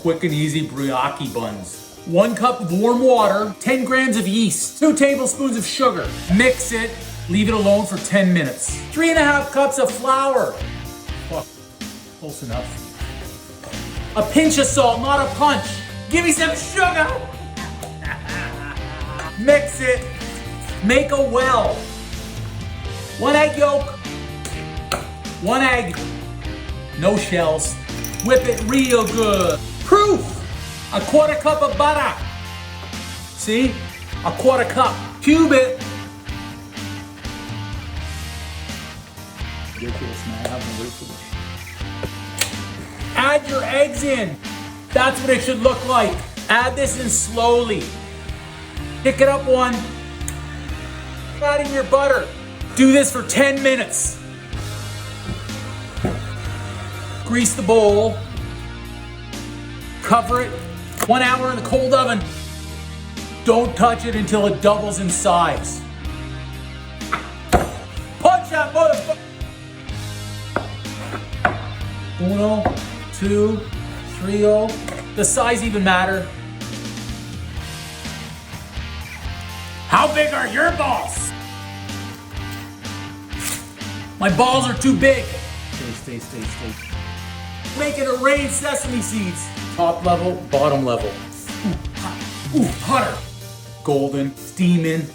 quick and easy brioche buns. 1 cup of warm water, 10 grams of yeast, 2 tablespoons of sugar. Mix it, leave it alone for 10 minutes. 3.5 cups of flour. Fuck, close enough. A pinch of salt, not a punch. Give me some sugar. Mix it, make a well. 1 egg yolk, 1 egg, no shells. Whip it real good. Proof, 1/4 cup of butter. See, 1/4 cup. Cube it. Ridiculous, man, I have no wait for this. Add your eggs in. That's what it should look like. Add this in slowly. Pick it up one. Adding your butter. Do this for 10 minutes. Grease the bowl. Cover it. 1 hour in the cold oven. Don't touch it until it doubles in size. Punch that motherfucker. 1, 2, 3. Does size even matter? How big are your balls? My balls are too big. Stay. Making it rain sesame seeds. Top level, bottom level. Ooh, hotter. Golden, steaming.